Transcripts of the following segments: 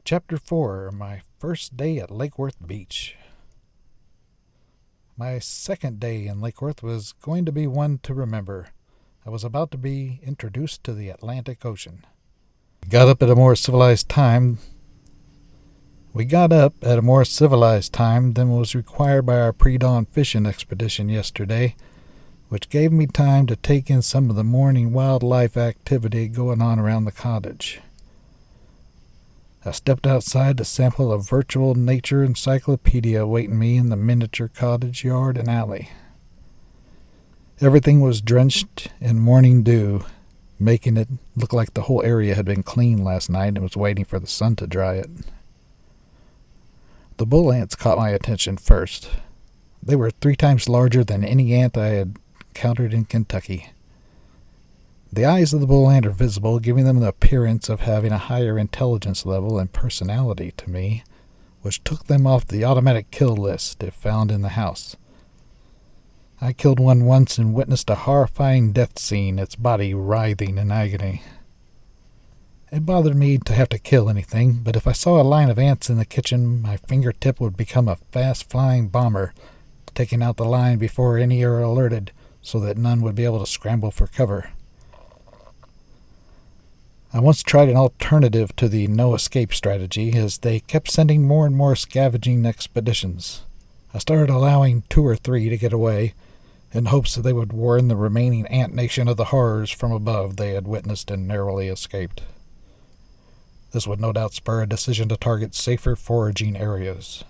Chapter 4, My First Day at Lake Worth Beach. My second day in Lake Worth was going to be one to remember. I was about to be introduced to the Atlantic Ocean. We got up at a more civilized time than was required by our pre-dawn fishing expedition yesterday, which gave me time to take in some of the morning wildlife activity going on around the cottage. I stepped outside to sample a virtual nature encyclopedia awaiting me in the miniature cottage yard and alley. Everything was drenched in morning dew, making it look like the whole area had been cleaned last night and was waiting for the sun to dry it. The bull ants caught my attention first. They were 3 times larger than any ant I had encountered in Kentucky. The eyes of the bull ant are visible, giving them the appearance of having a higher intelligence level and personality to me, which took them off the automatic kill list if found in the house. I killed one once and witnessed a horrifying death scene, its body writhing in agony. It bothered me to have to kill anything, but if I saw a line of ants in the kitchen, my fingertip would become a fast-flying bomber, taking out the line before any are alerted so that none would be able to scramble for cover. I once tried an alternative to the no-escape strategy, as they kept sending more and more scavenging expeditions. I started allowing 2 or 3 to get away, in hopes that they would warn the remaining ant nation of the horrors from above they had witnessed and narrowly escaped. This would no doubt spur a decision to target safer foraging areas.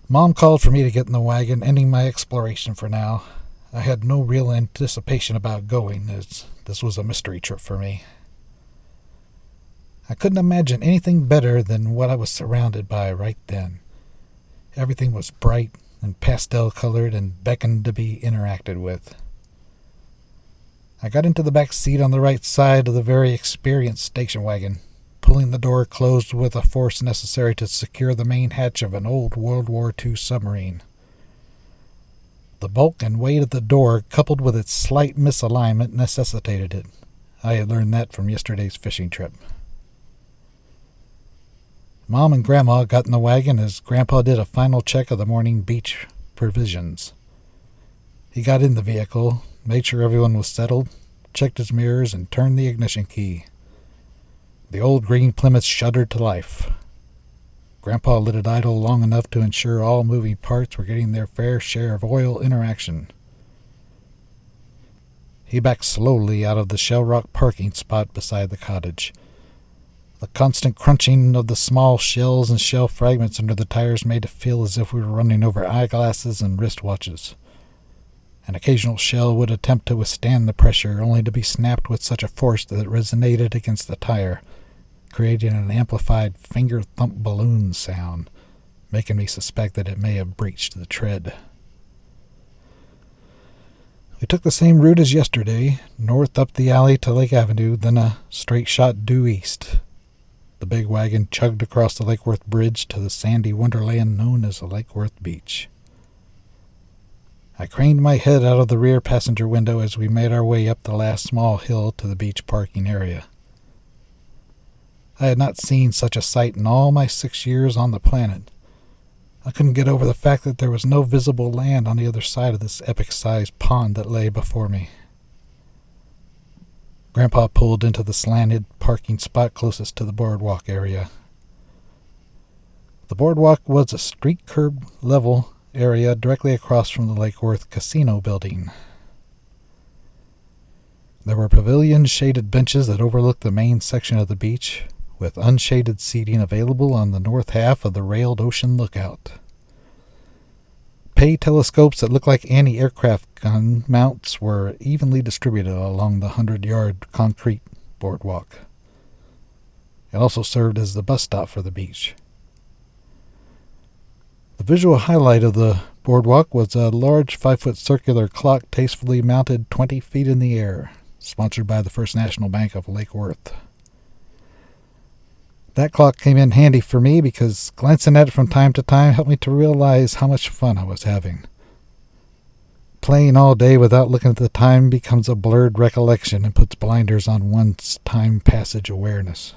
Mom called for me to get in the wagon, ending my exploration for now. I had no real anticipation about going, as this was a mystery trip for me. I couldn't imagine anything better than what I was surrounded by right then. Everything was bright and pastel-colored and beckoned to be interacted with. I got into the back seat on the right side of the very experienced station wagon, pulling the door closed with a force necessary to secure the main hatch of an old World War II submarine. The bulk and weight of the door, coupled with its slight misalignment, necessitated it. I had learned that from yesterday's fishing trip. Mom and Grandma got in the wagon as Grandpa did a final check of the morning beach provisions. He got in the vehicle, made sure everyone was settled, checked his mirrors, and turned the ignition key. The old green Plymouth shuddered to life. Grandpa let it idle long enough to ensure all moving parts were getting their fair share of oil interaction. He backed slowly out of the shell rock parking spot beside the cottage. The constant crunching of the small shells and shell fragments under the tires made it feel as if we were running over eyeglasses and wristwatches. An occasional shell would attempt to withstand the pressure, only to be snapped with such a force that it resonated against the tire, creating an amplified finger-thump balloon sound, making me suspect that it may have breached the tread. We took the same route as yesterday, north up the alley to Lake Avenue, then a straight shot due east. The big wagon chugged across the Lake Worth Bridge to the sandy wonderland known as Lake Worth Beach. I craned my head out of the rear passenger window as we made our way up the last small hill to the beach parking area. I had not seen such a sight in all my 6 years on the planet. I couldn't get over the fact that there was no visible land on the other side of this epic-sized pond that lay before me. Grandpa pulled into the slanted parking spot closest to the boardwalk area. The boardwalk was a street curb level area directly across from the Lake Worth Casino building. There were pavilion-shaded benches that overlooked the main section of the beach, with unshaded seating available on the north half of the railed ocean lookout. Pay telescopes that looked like anti-aircraft gun mounts were evenly distributed along the 100-yard concrete boardwalk. It also served as the bus stop for the beach. The visual highlight of the boardwalk was a large 5-foot circular clock tastefully mounted 20 feet in the air, sponsored by the First National Bank of Lake Worth. That clock came in handy for me because glancing at it from time to time helped me to realize how much fun I was having. Playing all day without looking at the time becomes a blurred recollection and puts blinders on one's time passage awareness.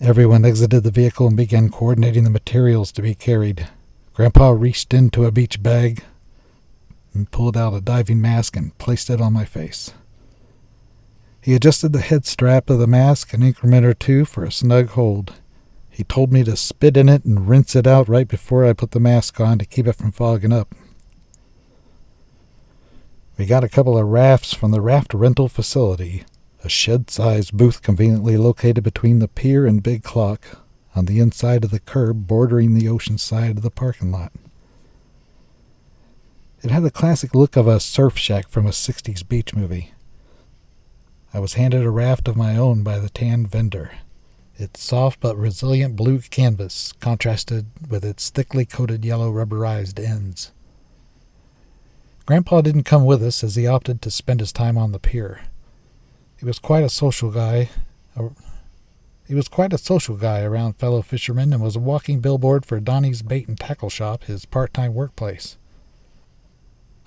Everyone exited the vehicle and began coordinating the materials to be carried. Grandpa reached into a beach bag and pulled out a diving mask and placed it on my face. He adjusted the head strap of the mask an increment or two for a snug hold. He told me to spit in it and rinse it out right before I put the mask on to keep it from fogging up. We got a couple of rafts from the Raft Rental facility, a shed-sized booth conveniently located between the pier and big clock on the inside of the curb bordering the ocean side of the parking lot. It had the classic look of a surf shack from a 60s beach movie. I was handed a raft of my own by the tan vendor. Its soft but resilient blue canvas contrasted with its thickly coated yellow rubberized ends. Grandpa didn't come with us as he opted to spend his time on the pier. He was quite a social guy around fellow fishermen and was a walking billboard for Donnie's Bait and Tackle Shop, his part-time workplace.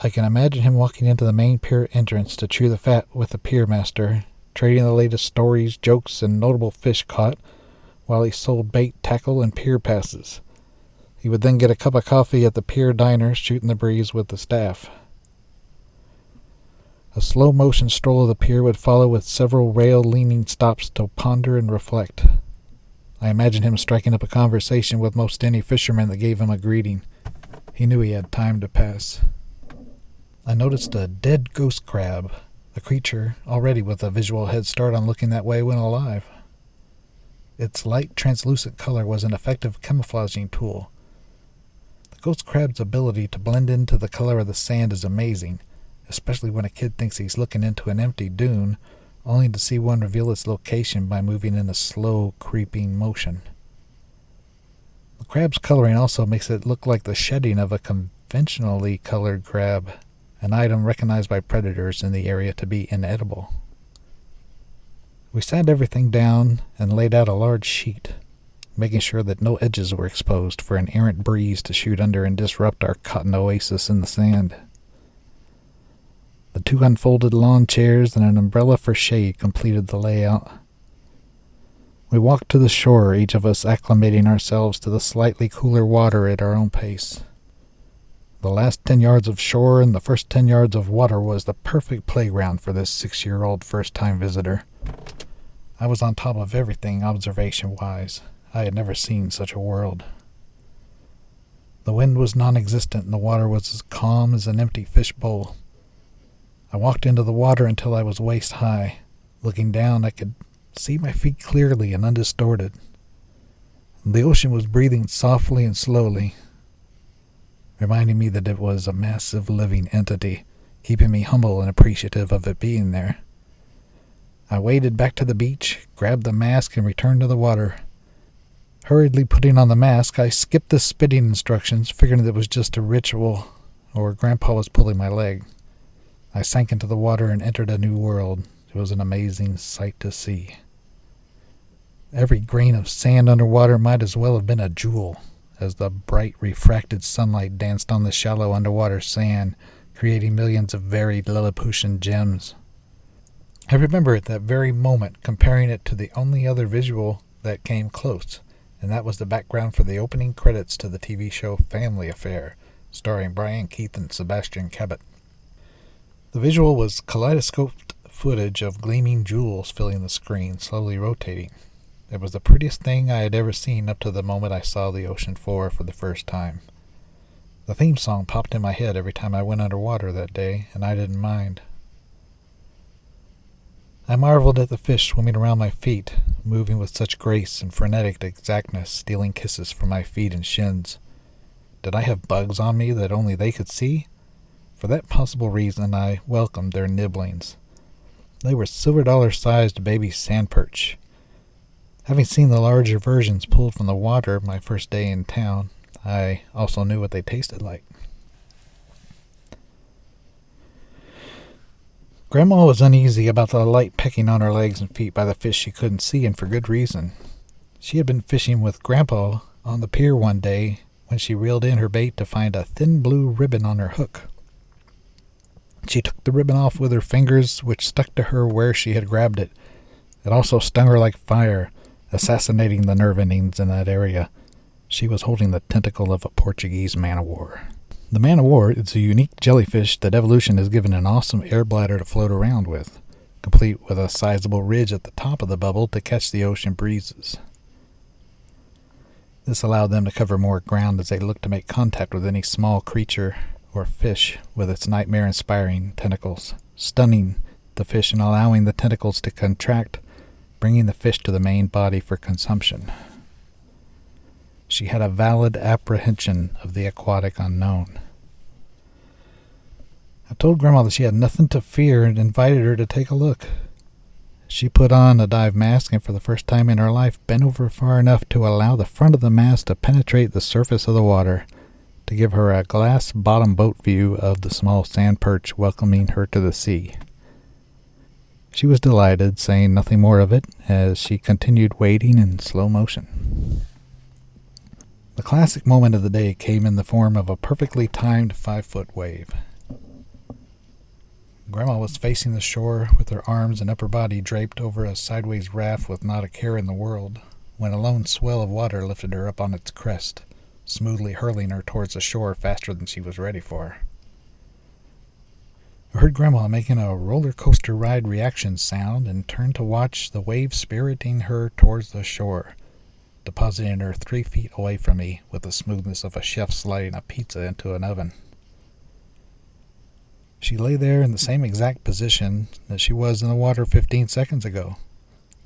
I can imagine him walking into the main pier entrance to chew the fat with the pier master, trading the latest stories, jokes, and notable fish caught, while he sold bait, tackle, and pier passes. He would then get a cup of coffee at the pier diner, shooting the breeze with the staff. A slow-motion stroll of the pier would follow with several rail-leaning stops to ponder and reflect. I imagine him striking up a conversation with most any fisherman that gave him a greeting. He knew he had time to pass. I noticed a dead ghost crab, a creature already with a visual head start on looking that way when alive. Its light, translucent color was an effective camouflaging tool. The ghost crab's ability to blend into the color of the sand is amazing, especially when a kid thinks he's looking into an empty dune, only to see one reveal its location by moving in a slow, creeping motion. The crab's coloring also makes it look like the shedding of a conventionally colored crab, an item recognized by predators in the area to be inedible. We sat everything down and laid out a large sheet, making sure that no edges were exposed for an errant breeze to shoot under and disrupt our cotton oasis in the sand. The 2 unfolded lawn chairs and an umbrella for shade completed the layout. We walked to the shore, each of us acclimating ourselves to the slightly cooler water at our own pace. The last 10 yards of shore and the first 10 yards of water was the perfect playground for this 6-year-old first-time visitor. I was on top of everything observation-wise. I had never seen such a world. The wind was non-existent and the water was as calm as an empty fish bowl. I walked into the water until I was waist high. Looking down, I could see my feet clearly and undistorted. The ocean was breathing softly and slowly, reminding me that it was a massive living entity, keeping me humble and appreciative of it being there. I waded back to the beach, grabbed the mask, and returned to the water. Hurriedly putting on the mask, I skipped the spitting instructions, figuring that it was just a ritual, or Grandpa was pulling my leg. I sank into the water and entered a new world. It was an amazing sight to see. Every grain of sand underwater might as well have been a jewel, as the bright, refracted sunlight danced on the shallow underwater sand, creating millions of varied Lilliputian gems. I remember at that very moment comparing it to the only other visual that came close, and that was the background for the opening credits to the TV show Family Affair, starring Brian Keith and Sebastian Cabot. The visual was kaleidoscoped footage of gleaming jewels filling the screen, slowly rotating. It was the prettiest thing I had ever seen up to the moment I saw the ocean floor for the first time. The theme song popped in my head every time I went underwater that day, and I didn't mind. I marveled at the fish swimming around my feet, moving with such grace and frenetic exactness, stealing kisses from my feet and shins. Did I have bugs on me that only they could see? For that possible reason, I welcomed their nibblings. They were silver-dollar-sized baby sand perch. Having seen the larger versions pulled from the water my first day in town, I also knew what they tasted like. Grandma was uneasy about the light pecking on her legs and feet by the fish she couldn't see, and for good reason. She had been fishing with Grandpa on the pier one day when she reeled in her bait to find a thin blue ribbon on her hook. She took the ribbon off with her fingers, which stuck to her where she had grabbed it. It also stung her like fire, assassinating the nerve endings in that area. She was holding the tentacle of a Portuguese man-o-war. The man-o-war is a unique jellyfish that evolution has given an awesome air bladder to float around with, complete with a sizable ridge at the top of the bubble to catch the ocean breezes. This allowed them to cover more ground as they looked to make contact with any small creature or fish with its nightmare-inspiring tentacles, stunning the fish and allowing the tentacles to contract, bringing the fish to the main body for consumption. She had a valid apprehension of the aquatic unknown. I told Grandma that she had nothing to fear and invited her to take a look. She put on a dive mask and for the first time in her life bent over far enough to allow the front of the mask to penetrate the surface of the water, to give her a glass bottom boat view of the small sand perch welcoming her to the sea. She was delighted, saying nothing more of it as she continued wading in slow motion. The classic moment of the day came in the form of a perfectly timed 5-foot wave. Grandma was facing the shore with her arms and upper body draped over a sideways raft with not a care in the world, when a lone swell of water lifted her up on its crest, smoothly hurling her towards the shore faster than she was ready for. I heard Grandma making a roller coaster ride reaction sound and turned to watch the wave spiriting her towards the shore, depositing her 3 feet away from me with the smoothness of a chef sliding a pizza into an oven. She lay there in the same exact position that she was in the water 15 seconds ago,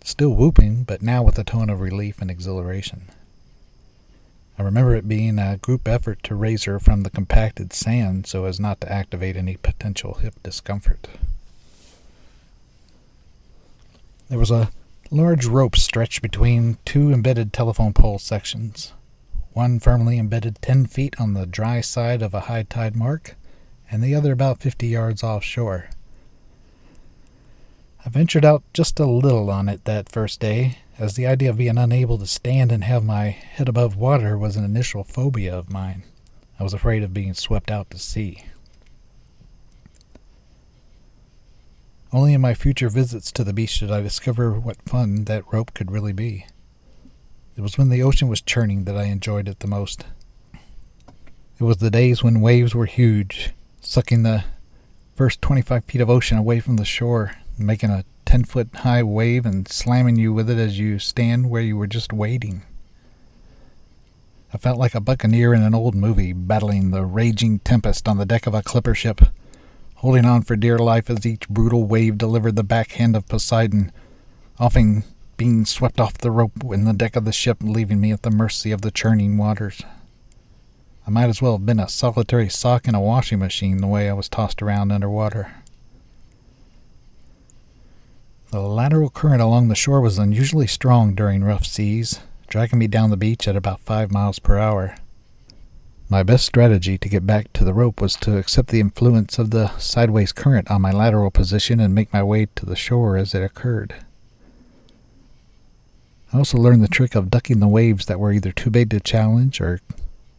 still whooping, but now with a tone of relief and exhilaration. I remember it being a group effort to raise her from the compacted sand so as not to activate any potential hip discomfort. There was a large rope stretched between 2 embedded telephone pole sections, one firmly embedded 10 feet on the dry side of a high tide mark, and the other about 50 yards offshore. I ventured out just a little on it that first day, as the idea of being unable to stand and have my head above water was an initial phobia of mine. I was afraid of being swept out to sea. Only in my future visits to the beach did I discover what fun that rope could really be. It was when the ocean was churning that I enjoyed it the most. It was the days when waves were huge, sucking the first 25 feet of ocean away from the shore, making a 10-foot high wave and slamming you with it as you stand where you were just wading. I felt like a buccaneer in an old movie, battling the raging tempest on the deck of a clipper ship, holding on for dear life as each brutal wave delivered the backhand of Poseidon, often being swept off the rope in the deck of the ship, leaving me at the mercy of the churning waters. I might as well have been a solitary sock in a washing machine the way I was tossed around underwater. The lateral current along the shore was unusually strong during rough seas, dragging me down the beach at about 5 miles per hour. My best strategy to get back to the rope was to accept the influence of the sideways current on my lateral position and make my way to the shore as it occurred. I also learned the trick of ducking the waves that were either too big to challenge or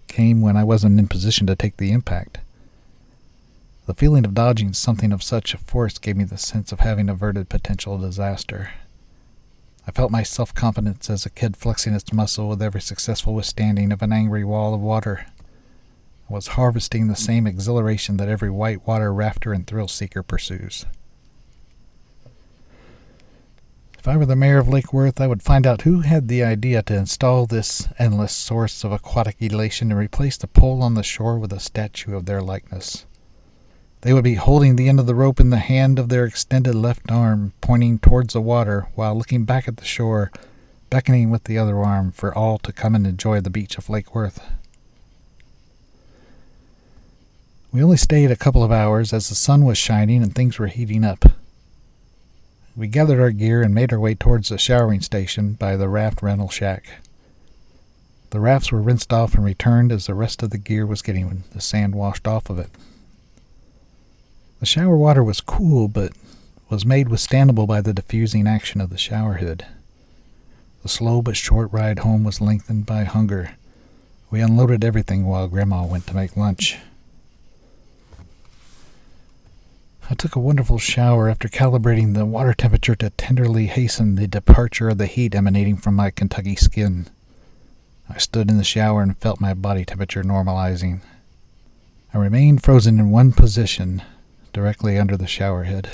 came when I wasn't in position to take the impact. The feeling of dodging something of such a force gave me the sense of having averted potential disaster. I felt my self-confidence as a kid flexing its muscle with every successful withstanding of an angry wall of water. I was harvesting the same exhilaration that every whitewater rafter and thrill-seeker pursues. If I were the mayor of Lake Worth, I would find out who had the idea to install this endless source of aquatic elation and replace the pole on the shore with a statue of their likeness. They would be holding the end of the rope in the hand of their extended left arm, pointing towards the water while looking back at the shore, beckoning with the other arm for all to come and enjoy the beach of Lake Worth. We only stayed a couple of hours as the sun was shining and things were heating up. We gathered our gear and made our way towards the showering station by the Raft Rental shack. The rafts were rinsed off and returned as the rest of the gear was getting the sand washed off of it. The shower water was cool, but was made withstandable by the diffusing action of the shower head. The slow but short ride home was lengthened by hunger. We unloaded everything while Grandma went to make lunch. I took a wonderful shower after calibrating the water temperature to tenderly hasten the departure of the heat emanating from my Kentucky skin. I stood in the shower and felt my body temperature normalizing. I remained frozen in one position, directly under the shower head.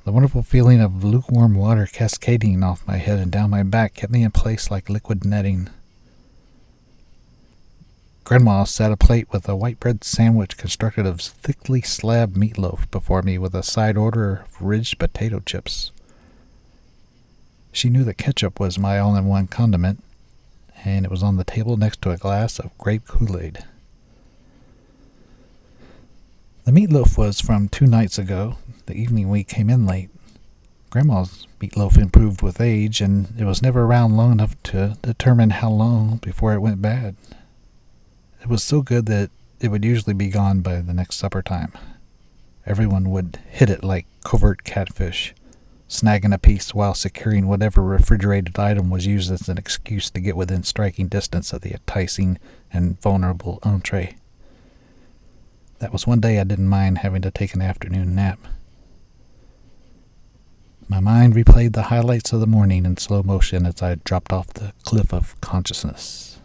The wonderful feeling of lukewarm water cascading off my head and down my back kept me in place like liquid netting. Grandma set a plate with a white bread sandwich constructed of thickly slabbed meatloaf before me with a side order of ridged potato chips. She knew that ketchup was my all-in-one condiment, and it was on the table next to a glass of grape Kool-Aid. The meatloaf was from 2 nights ago, the evening we came in late. Grandma's meatloaf improved with age, and it was never around long enough to determine how long before it went bad. It was so good that it would usually be gone by the next supper time. Everyone would hit it like covert catfish, snagging a piece while securing whatever refrigerated item was used as an excuse to get within striking distance of the enticing and vulnerable entree. That was one day I didn't mind having to take an afternoon nap. My mind replayed the highlights of the morning in slow motion as I dropped off the cliff of consciousness.